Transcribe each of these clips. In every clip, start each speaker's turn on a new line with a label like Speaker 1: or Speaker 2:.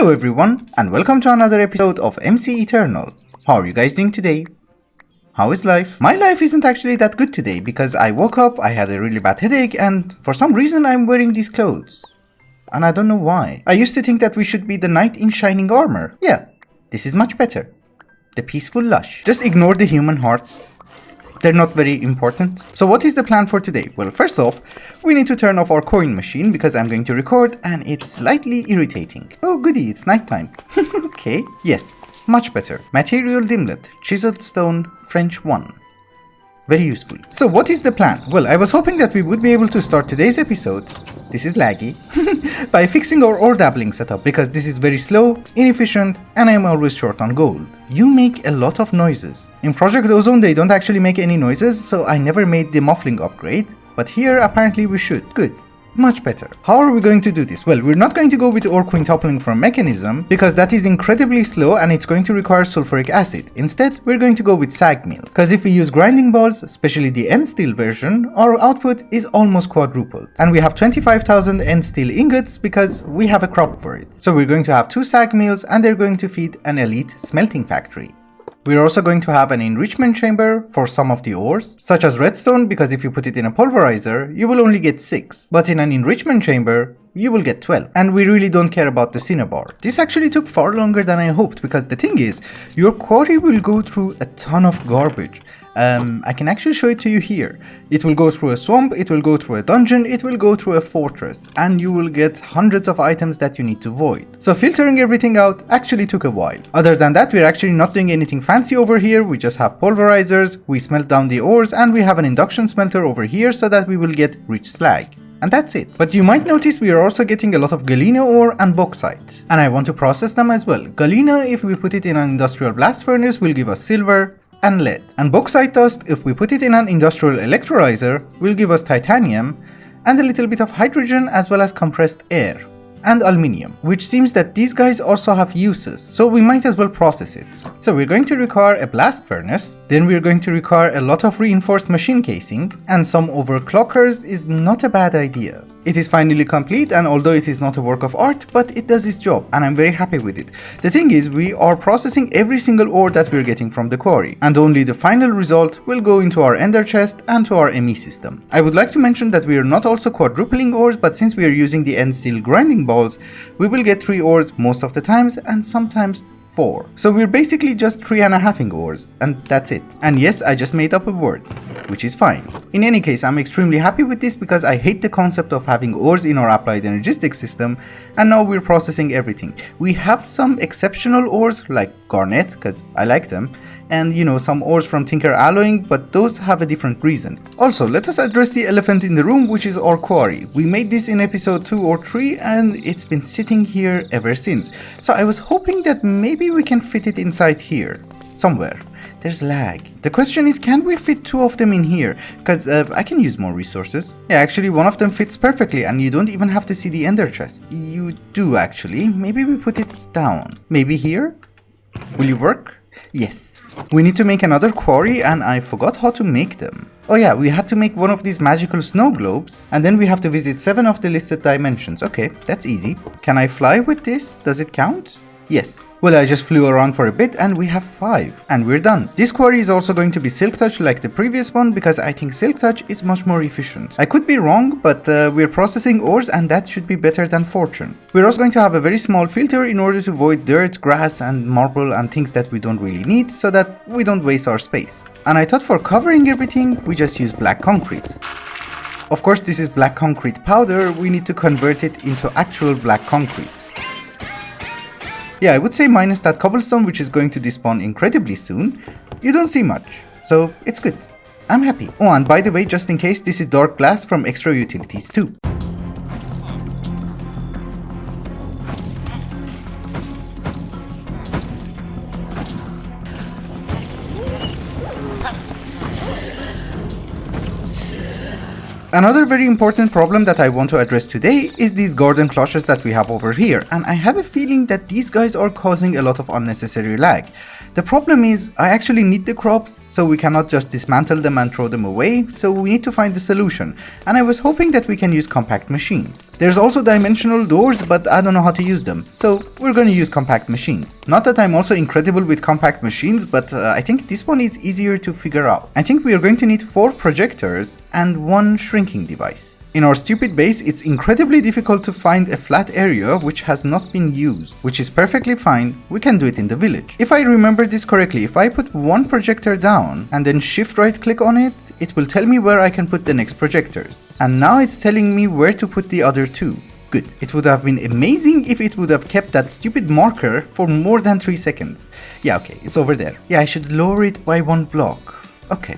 Speaker 1: Hello everyone, and welcome to another episode of MC Eternal. How are you guys doing today? How is life? My life isn't actually that good today because I woke up, I had a really bad headache, and for some reason I'm wearing these clothes. And I don't know why. I used to think that we should be the knight in shining armor. Yeah, this is much better. The peaceful lush. Just ignore the human hearts. They're not very important. So what is the plan for today? Well, first off, we need to turn off our coin machine because I'm going to record and it's slightly irritating. Oh goody, it's nighttime. Okay, yes, much better. Material dimlet, chiseled stone, French 1. Very useful. So what is the plan? Well, I was hoping that we would be able to start today's episode, this is laggy, by fixing our ore dabbling setup because this is very slow, inefficient, and I'm always short on gold. You make a lot of noises. In Project Ozone they don't actually make any noises, so I never made the muffling upgrade, but here apparently we should. Good. Much better. How are we going to do this? Well, we're not going to go with ore quintupling from mechanism because that is incredibly slow and it's going to require sulfuric acid. Instead, we're going to go with sag mills. Because if we use grinding balls, especially the end steel version, our output is almost quadrupled. And we have 25,000 end steel ingots because we have a crop for it. So we're going to have 2 sag mills and they're going to feed an elite smelting factory. We're also going to have an enrichment chamber for some of the ores, such as redstone, because if you put it in a pulverizer, you will only get 6. But in an enrichment chamber, you will get 12. And we really don't care about the cinnabar. This actually took far longer than I hoped, because the thing is, your quarry will go through a ton of garbage. I can actually show it to you here. It will go through a swamp, it will go through a dungeon, it will go through a fortress, and you will get hundreds of items that you need to void. So filtering everything out actually took a while. Other than that, we're actually not doing anything fancy over here. We just have pulverizers, we smelt down the ores, and we have an induction smelter over here so that we will get rich slag. And that's it. But you might notice we are also getting a lot of galena ore and bauxite. And I want to process them as well. Galena, if we put it in an industrial blast furnace, will give us silver and lead. And bauxite dust, if we put it in an industrial electrolyzer, will give us titanium and a little bit of hydrogen as well as compressed air. And aluminium, which seems that these guys also have uses, so we might as well process it. So we're going to require a blast furnace, then we're going to require a lot of reinforced machine casing, and some overclockers is not a bad idea. It is finally complete, and although it is not a work of art, but it does its job and I'm very happy with it. The thing is, we are processing every single ore that we're getting from the quarry, and only the final result will go into our ender chest and to our ME system. I would like to mention that we are not also quadrupling ores, but since we are using the end steel grinding balls, we will get 3 ores most of the times and sometimes 4. So we're basically just 3.5ing ores, and that's it. And yes, I just made up a word, which is fine. In any case, I'm extremely happy with this because I hate the concept of having ores in our applied energistic system, and now we're processing everything. We have some exceptional ores like garnet, because I like them, and some ores from Tinker Alloying, but those have a different reason. Also, let us address the elephant in the room, which is our quarry. We made this in episode 2 or 3 and it's been sitting here ever since. So I was hoping that maybe we can fit it inside here, somewhere. There's lag. The question is, can we fit 2 of them in here? Because I can use more resources. Yeah, actually one of them fits perfectly and you don't even have to see the ender chest. You do actually. Maybe we put it down. Maybe here? Will you work? Yes. We need to make another quarry and I forgot how to make them. Oh yeah, we had to make one of these magical snow globes and then we have to visit 7 of the listed dimensions. Okay, that's easy. Can I fly with this? Does it count? Yes. Well, I just flew around for a bit and we have 5. And we're done. This quarry is also going to be Silk Touch like the previous one because I think Silk Touch is much more efficient. I could be wrong, but we're processing ores and that should be better than Fortune. We're also going to have a very small filter in order to void dirt, grass and marble and things that we don't really need so that we don't waste our space. And I thought for covering everything, we just use black concrete. Of course, this is black concrete powder. We need to convert it into actual black concrete. Yeah, I would say minus that cobblestone, which is going to despawn incredibly soon, you don't see much, so it's good. I'm happy. Oh, and by the way, just in case, this is Dark Blast from Extra Utilities too. Another very important problem that I want to address today is these garden cloches that we have over here, and I have a feeling that these guys are causing a lot of unnecessary lag. The problem is, I actually need the crops, so we cannot just dismantle them and throw them away, so we need to find the solution, and I was hoping that we can use compact machines. There's also dimensional doors, but I don't know how to use them, so we're gonna use compact machines. Not that I'm also incredible with compact machines, but I think this one is easier to figure out. I think we are going to need 4 projectors and 1 shrinking device. In our stupid base, it's incredibly difficult to find a flat area which has not been used, which is perfectly fine. We can do it in the village. If I remember this correctly, if I put 1 projector down and then shift right click on it, it will tell me where I can put the next projectors. And now it's telling me where to put the other 2. Good. It would have been amazing if it would have kept that stupid marker for more than 3 seconds. Yeah, okay, it's over there. Yeah, I should lower it by 1 block. Okay.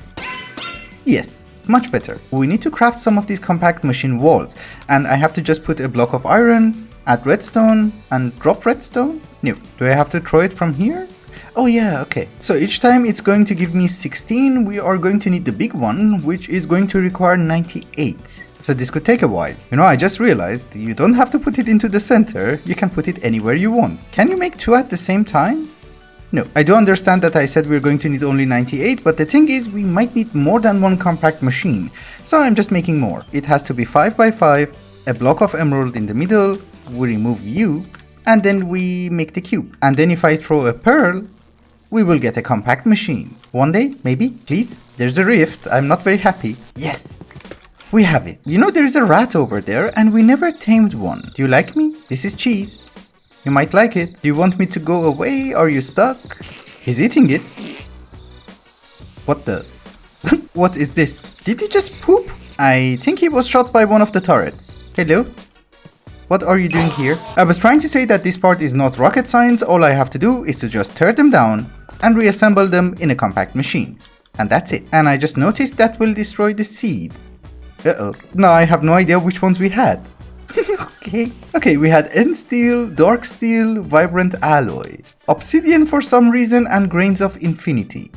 Speaker 1: Yes. Much better. We need to craft some of these compact machine walls, and I have to just put a block of iron, add redstone, and drop redstone? No. Do I have to throw it from here? Oh yeah, okay. So each time it's going to give me 16, we are going to need the big one, which is going to require 98. So this could take a while. You know, I just realized you don't have to put it into the center, you can put it anywhere you want. Can you make 2 at the same time? No, I do understand that I said we're going to need only 98, but the thing is we might need more than 1 compact machine, so I'm just making more. It has to be 5 by 5, a block of emerald in the middle, we remove U, and then we make the cube. And then if I throw a pearl, we will get a compact machine. One day, maybe, please? There's a rift, I'm not very happy. Yes! We have it. You know, there is a rat over there and we never tamed one. Do you like me? This is cheese. You might like it. Do you want me to go away? Are you stuck? He's eating it. What the? What is this? Did he just poop? I think he was shot by one of the turrets. Hello? What are you doing here? I was trying to say that this part is not rocket science. All I have to do is to just tear them down and reassemble them in a compact machine. And that's it. And I just noticed that will destroy the seeds. Uh-oh. Now I have no idea which ones we had. Okay, we had End Steel, Dark Steel, Vibrant Alloy, Obsidian for some reason, and Grains of Infinity.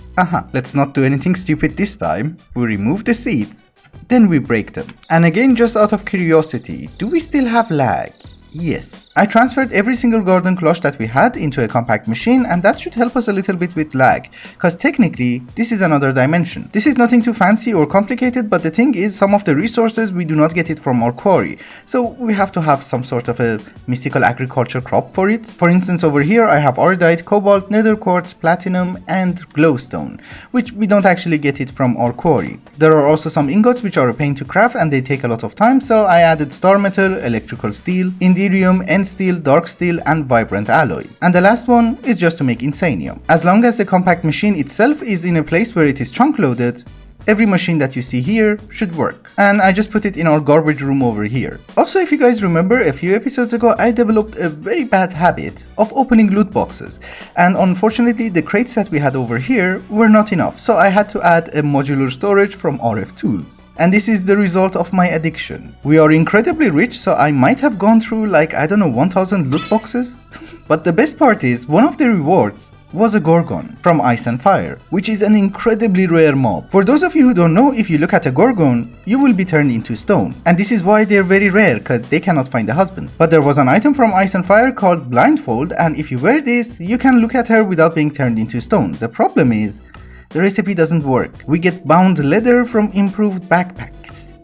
Speaker 1: Let's not do anything stupid this time. We remove the seeds, then we break them. And again, just out of curiosity, do we still have lag? Yes. I transferred every single garden clutch that we had into a compact machine, and that should help us a little bit with lag, cause technically this is another dimension. This is nothing too fancy or complicated, but the thing is some of the resources we do not get it from our quarry, so we have to have some sort of a mystical agriculture crop for it. For instance, over here I have iridite, cobalt, nether quartz, platinum, and glowstone, which we don't actually get it from our quarry. There are also some ingots which are a pain to craft and they take a lot of time, so I added star metal, electrical steel, Indirium, End Steel, Dark Steel, and Vibrant Alloy. And the last one is just to make Insanium. As long as the compact machine itself is in a place where it is chunk loaded, every machine that you see here should work. And I just put it in our garbage room over here. Also, if you guys remember, a few episodes ago I developed a very bad habit of opening loot boxes. And unfortunately the crates that we had over here were not enough, so I had to add a modular storage from RF Tools. And this is the result of my addiction. We are incredibly rich, so I might have gone through like, I don't know, 1000 loot boxes? But the best part is, one of the rewards was a Gorgon from Ice and Fire, which is an incredibly rare mob. For those of you who don't know, if you look at a Gorgon, you will be turned into stone. And this is why they're very rare, cause they cannot find a husband. But there was an item from Ice and Fire called Blindfold, and if you wear this, you can look at her without being turned into stone. The problem is, the recipe doesn't work. We get bound leather from improved backpacks.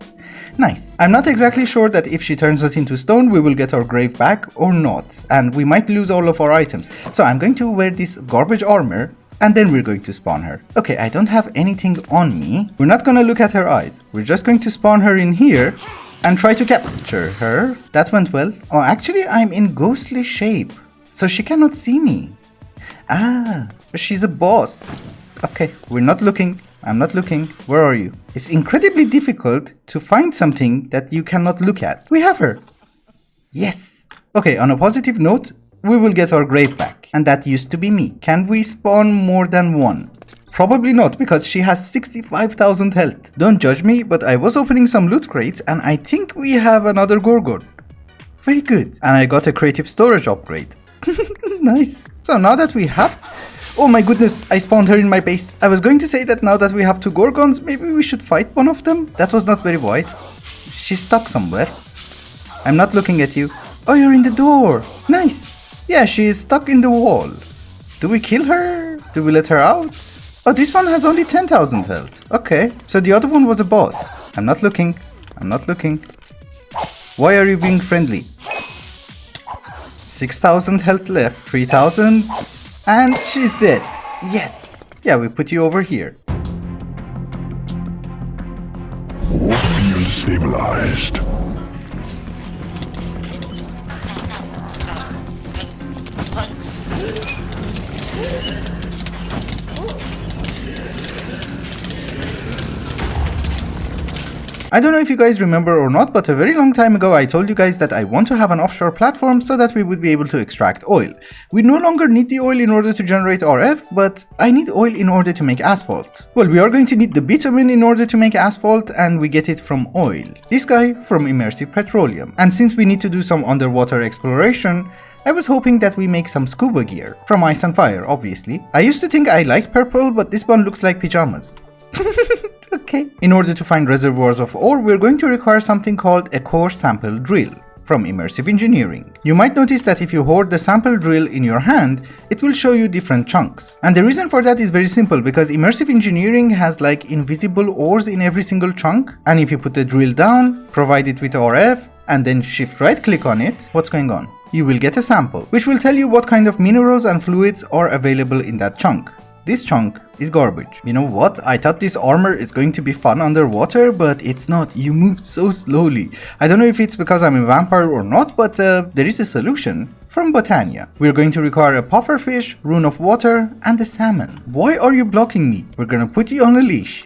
Speaker 1: Nice. I'm not exactly sure that if she turns us into stone, we will get our grave back or not, and we might lose all of our items. So I'm going to wear this garbage armor, and then we're going to spawn her. Okay, I don't have anything on me. We're not gonna look at her eyes. We're just going to spawn her in here and try to capture her. That went well. Oh, actually, I'm in ghostly shape, so she cannot see me. Ah, she's a boss. Okay, we're not looking. I'm not looking. Where are you? It's incredibly difficult to find something that you cannot look at. We have her. Yes. Okay, on a positive note, we will get our grave back. And that used to be me. Can we spawn more than one? Probably not, because she has 65,000 health. Don't judge me, but I was opening some loot crates and I think we have another Gorgon. Very good. And I got a creative storage upgrade. Nice. So now that we have... Oh my goodness, I spawned her in my base. I was going to say that now that we have 2 Gorgons, maybe we should fight one of them. That was not very wise. She's stuck somewhere. I'm not looking at you. Oh, you're in the door. Nice. Yeah, she is stuck in the wall. Do we kill her? Do we let her out? Oh, this one has only 10,000 health. Okay, so the other one was a boss. I'm not looking. I'm not looking. Why are you being friendly? 6,000 health left. 3,000. And she's dead. Yes. Yeah, we put you over here.
Speaker 2: Field stabilized.
Speaker 1: I don't know if you guys remember or not, but a very long time ago I told you guys that I want to have an offshore platform so that we would be able to extract oil. We no longer need the oil in order to generate RF, but I need oil in order to make asphalt. Well, we are going to need the bitumen in order to make asphalt, and we get it from oil. This guy from immersive petroleum. And since we need to do some underwater exploration, I was hoping that we make some scuba gear. From ice and fire, obviously. I used to think I like purple, but this one looks like pajamas. Okay. In order to find reservoirs of ore, we're going to require something called a core sample drill from immersive engineering. You might notice that if you hold the sample drill in your hand, it will show you different chunks. And the reason for that is very simple, because immersive engineering has like invisible ores in every single chunk. And if you put the drill down, provide it with RF, and then shift right click on it, what's going on? You will get a sample, which will tell you what kind of minerals and fluids are available in that chunk. This chunk is garbage. You know what? I thought this armor is going to be fun underwater, but it's not. You move so slowly. I don't know if it's because I'm a vampire or not, but there is a solution. From Botania. We're going to require a pufferfish, rune of water, and a salmon. Why are you blocking me? We're gonna put you on a leash.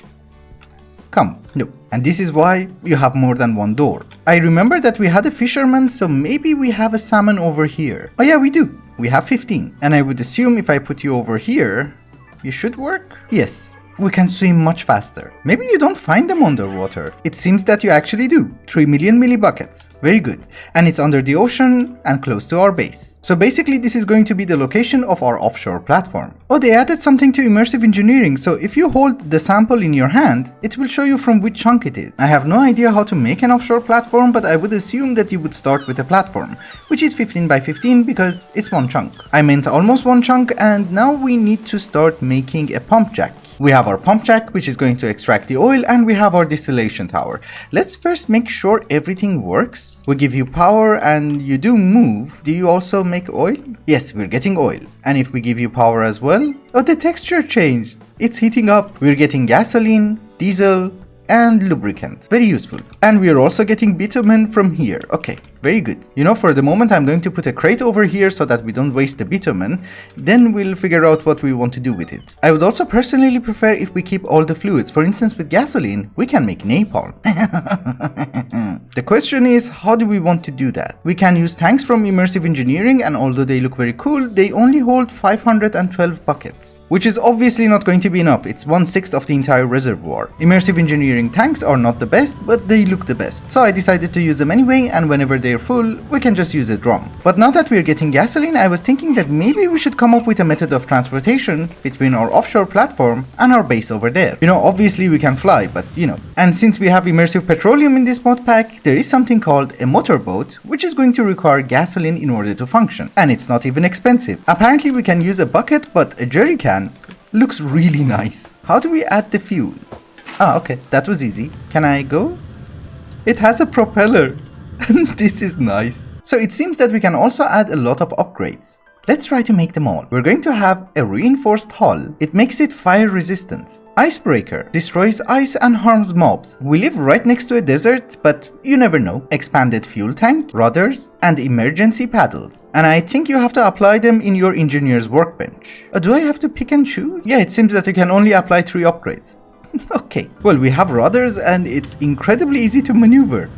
Speaker 1: Come, no. And this is why you have more than one door. I remember that we had a fisherman, so maybe we have a salmon over here. Oh yeah, we do. We have 15. And I would assume if I put you over here, you should work? Yes, we can swim much faster. Maybe you don't find them underwater. It seems that you actually do. 3 million millibuckets. Very good. And it's under the ocean and close to our base. So basically this is going to be the location of our offshore platform. Oh, they added something to immersive engineering, so if you hold the sample in your hand, it will show you from which chunk it is. I have no idea how to make an offshore platform, but I would assume that you would start with a platform, which is 15 by 15 because it's one chunk. I meant almost one chunk, and now we need to start making a pump jack. We have our pump jack, which is going to extract the oil, and we have our distillation tower. Let's first make sure everything works. We give you power and you do move. Do you also make oil? Yes, we're getting oil. And if we give you power as well? Oh, the texture changed. It's heating up. We're getting gasoline, diesel, and lubricant. Very useful. And we are also getting bitumen from here. Okay, very good. You know, for the moment I'm going to put a crate over here so that we don't waste the bitumen. Then we'll figure out what we want to do with it. I would also personally prefer if we keep all the fluids. For instance, with gasoline, we can make napalm. The question is, how do we want to do that? We can use tanks from immersive engineering, and although they look very cool, they only hold 512 buckets, which is obviously not going to be enough. It's 1/6 of the entire reservoir. Immersive engineering tanks are not the best, but they look the best. So I decided to use them anyway, and whenever they're full, we can just use a drum. But now that we're getting gasoline, I was thinking that maybe we should come up with a method of transportation between our offshore platform and our base over there. You know, obviously we can fly, but you know. And since we have immersive petroleum in this mod pack, there is something called a motorboat, which is going to require gasoline in order to function. And it's not even expensive. Apparently we can use a bucket, but a jerry can looks really nice. How do we add the fuel? Ah, okay, that was easy. Can I go? It has a propeller. This is nice. So it seems that we can also add a lot of upgrades. Let's try to make them all. We're going to have a reinforced hull. It makes it fire resistant. Icebreaker destroys ice and harms mobs. We live right next to a desert, but you never know. Expanded fuel tank, rudders, and emergency paddles. And I think you have to apply them in your engineer's workbench. Do I have to pick and choose? Yeah, it seems that you can only apply 3 upgrades. Okay, well, we have rudders and it's incredibly easy to maneuver.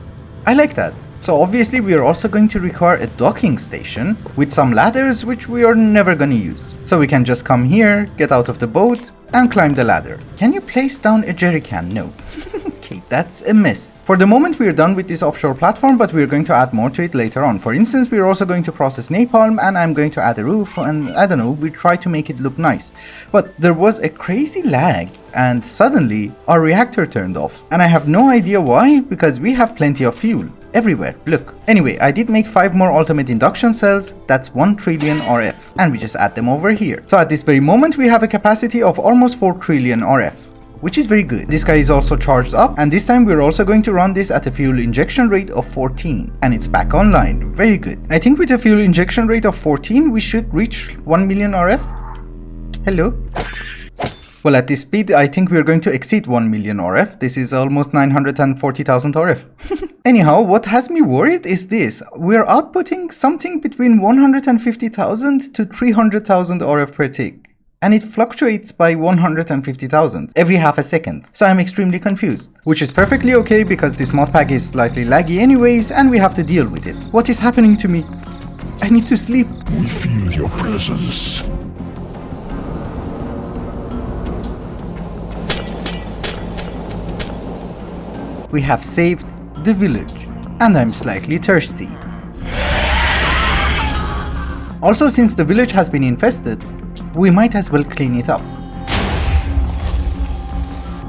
Speaker 1: I like that. So obviously we are also going to require a docking station with some ladders which we are never going to use. So we can just come here, get out of the boat, and climb the ladder. Can you place down a jerry can? No. Okay, that's a mess. For the moment we are done with this offshore platform, but we are going to add more to it later on. For instance, we are also going to process napalm, and I'm going to add a roof, and I don't know, we try to make it look nice. But there was a crazy lag, and suddenly our reactor turned off. And I have no idea why, because we have plenty of fuel. everywhere, look. Anyway, I did make 5 more ultimate induction cells, that's 1 trillion RF, and we just add them over here. So at this very moment we have a capacity of almost 4 trillion RF, which is very good. This guy is also charged up, and this time we're also going to run this at a fuel injection rate of 14, and it's back online. Very good. I think with a fuel injection rate of 14 we should reach 1 million RF. Hello. Well, at this speed, I think we're going to exceed 1 million RF. This is almost 940,000 RF. Anyhow, what has me worried is this. We're outputting something between 150,000 to 300,000 RF per tick. And it fluctuates by 150,000 every half a second. So I'm extremely confused. Which is perfectly okay because this modpack is slightly laggy anyways and we have to deal with it. What is happening to me? I need to sleep.
Speaker 2: We feel your presence.
Speaker 1: We have saved the village, and I'm slightly thirsty. Also, since the village has been infested, we might as well clean it up.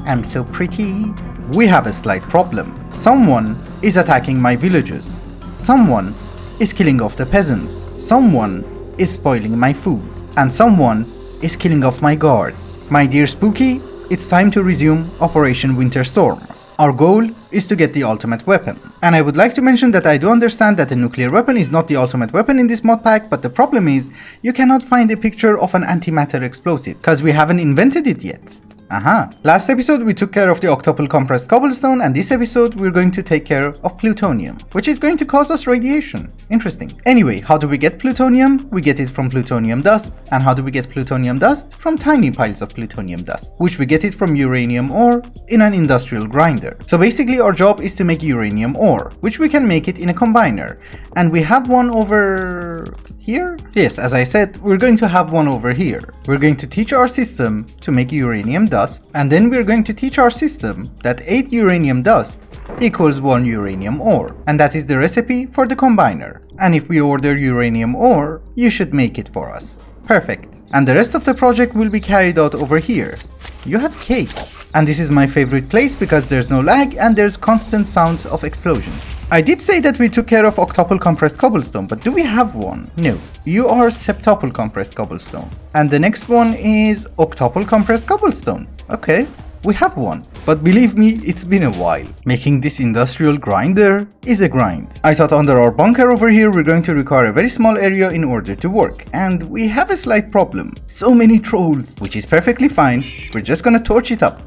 Speaker 1: I'm so pretty. We have a slight problem. Someone is attacking my villagers. Someone is killing off the peasants. Someone is spoiling my food. And someone is killing off my guards. My dear Spooky, it's time to resume Operation Winter Storm. Our goal is to get the ultimate weapon. And I would like to mention that I do understand that a nuclear weapon is not the ultimate weapon in this mod pack, but the problem is you cannot find a picture of an antimatter explosive, because we haven't invented it yet. Aha. Last episode we took care of the octuple compressed cobblestone, and this episode we're going to take care of plutonium, which is going to cause us radiation. Interesting. Anyway, how do we get plutonium? We get it from plutonium dust. And how do we get plutonium dust? From tiny piles of plutonium dust, which we get it from uranium ore in an industrial grinder. So basically our job is to make uranium ore, which we can make it in a combiner. And we have one over here? Yes, as I said, we're going to have one over here. We're going to teach our system to make uranium dust, and then we're going to teach our system that 8 uranium dust equals 1 uranium ore. And that is the recipe for the combiner. And if we order uranium ore, you should make it for us. Perfect. And the rest of the project will be carried out over here. You have cake. And this is my favorite place because there's no lag and there's constant sounds of explosions. I did say that we took care of octuple compressed cobblestone, but do we have one? No. You are septuple compressed cobblestone. And the next one is octuple compressed cobblestone. Okay. We have one, but believe me, it's been a while. Making this industrial grinder is a grind. I thought under our bunker over here we're going to require a very small area in order to work, and we have a slight problem. So many trolls, which is perfectly fine. We're just gonna torch it up.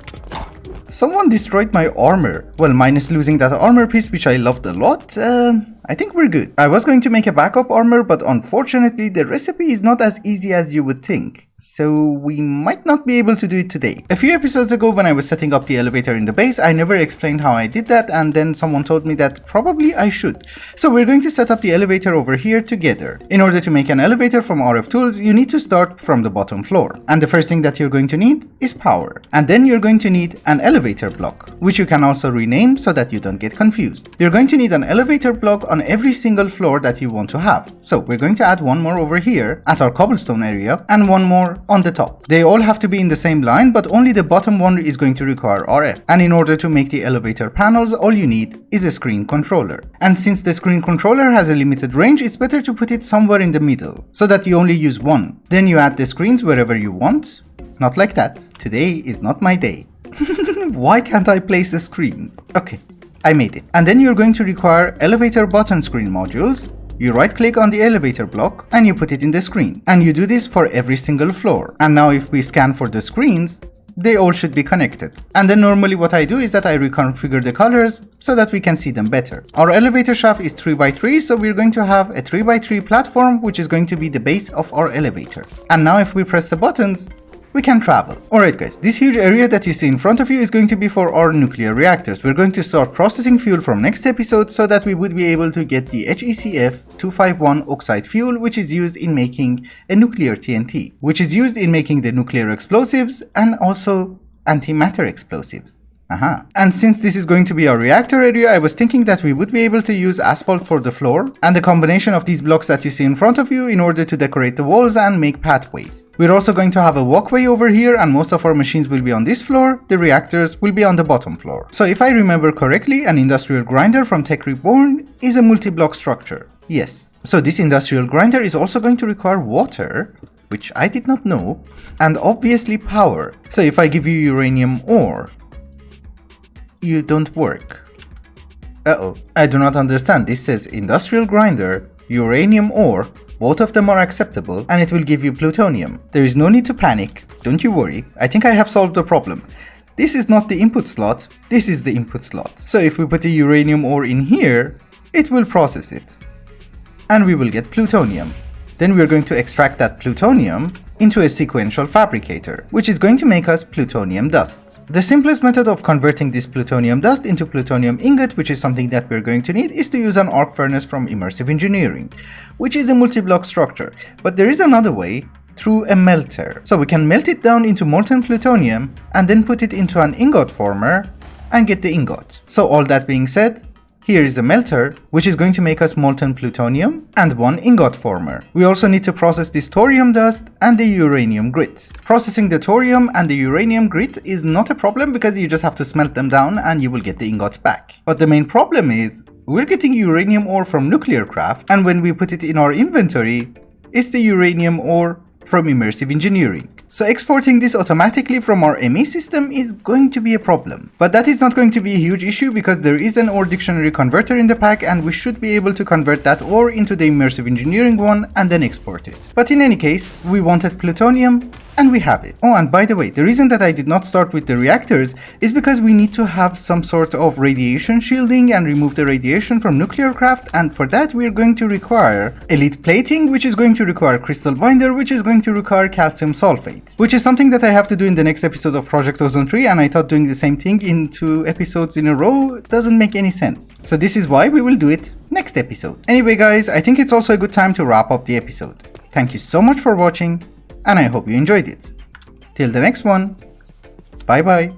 Speaker 1: Someone destroyed my armor. Well, minus losing that armor piece, which I loved a lot, I think we're good. I was going to make a backup armor, but unfortunately the recipe is not as easy as you would think. So we might not be able to do it today. A few episodes ago when I was setting up the elevator in the base, I never explained how I did that, and then someone told me that probably I should. So we're going to set up the elevator over here together. In order to make an elevator from RF tools, you need to start from the bottom floor. And the first thing that you're going to need is power. And then you're going to need an elevator block, which you can also rename so that you don't get confused. You're going to need an elevator block on every single floor that you want to have. So we're going to add one more over here at our cobblestone area and one more on the top. They all have to be in the same line, but only the bottom one is going to require RF. And in order to make the elevator panels, all you need is a screen controller. And since the screen controller has a limited range, it's better to put it somewhere in the middle so that you only use one. Then you add the screens wherever you want. Not like that. Today is not my day. Why can't I place a screen? Okay, I made it. And then you're going to require elevator button screen modules. You right click on the elevator block and you put it in the screen. And you do this for every single floor. And now if we scan for the screens, they all should be connected. And then normally what I do is that I reconfigure the colors so that we can see them better. Our elevator shaft is 3x3, so we're going to have a 3x3 platform, which is going to be the base of our elevator. And now if we press the buttons, we can travel. Alright guys, this huge area that you see in front of you is going to be for our nuclear reactors. We're going to start processing fuel from next episode so that we would be able to get the HECF 251 oxide fuel, which is used in making a nuclear TNT, which is used in making the nuclear explosives and also antimatter explosives. Aha. And since this is going to be our reactor area, I was thinking that we would be able to use asphalt for the floor and the combination of these blocks that you see in front of you in order to decorate the walls and make pathways. We're also going to have a walkway over here, and most of our machines will be on this floor, the reactors will be on the bottom floor. So if I remember correctly, an industrial grinder from Tech Reborn is a multi-block structure. Yes. So this industrial grinder is also going to require water, which I did not know, and obviously power. So if I give you uranium ore, you don't work. Uh-oh, I do not understand. This says industrial grinder, uranium ore, both of them are acceptable, and it will give you plutonium. There is no need to panic, don't you worry. I think I have solved the problem. This is not the input slot, this is the input slot. So if we put a uranium ore in here, it will process it, and we will get plutonium. Then we are going to extract that plutonium into a sequential fabricator, which is going to make us plutonium dust. The simplest method of converting this plutonium dust into plutonium ingot, which is something that we're going to need, is to use an arc furnace from Immersive Engineering, which is a multi-block structure. But there is another way, through a melter. So we can melt it down into molten plutonium and then put it into an ingot former and get the ingot. So all that being said, here is a melter, which is going to make us molten plutonium and one ingot former. We also need to process this thorium dust and the uranium grit. Processing the thorium and the uranium grit is not a problem because you just have to smelt them down and you will get the ingots back. But the main problem is, we're getting uranium ore from nuclear craft, and when we put it in our inventory, it's the uranium ore from Immersive Engineering. So exporting this automatically from our ME system is going to be a problem. But that is not going to be a huge issue because there is an ore dictionary converter in the pack, and we should be able to convert that ore into the Immersive Engineering one and then export it. But in any case, we wanted plutonium and we have it. Oh, and by the way, the reason that I did not start with the reactors is because we need to have some sort of radiation shielding and remove the radiation from nuclear craft, and for that we are going to require elite plating, which is going to require crystal binder, which is going to require calcium sulfate, which is something that I have to do in the next episode of Project Ozone 3, and I thought doing the same thing in 2 episodes in a row doesn't make any sense. So this is why we will do it next episode. Anyway guys, I think it's also a good time to wrap up the episode. Thank you so much for watching, and I hope you enjoyed it. Till the next one, bye bye.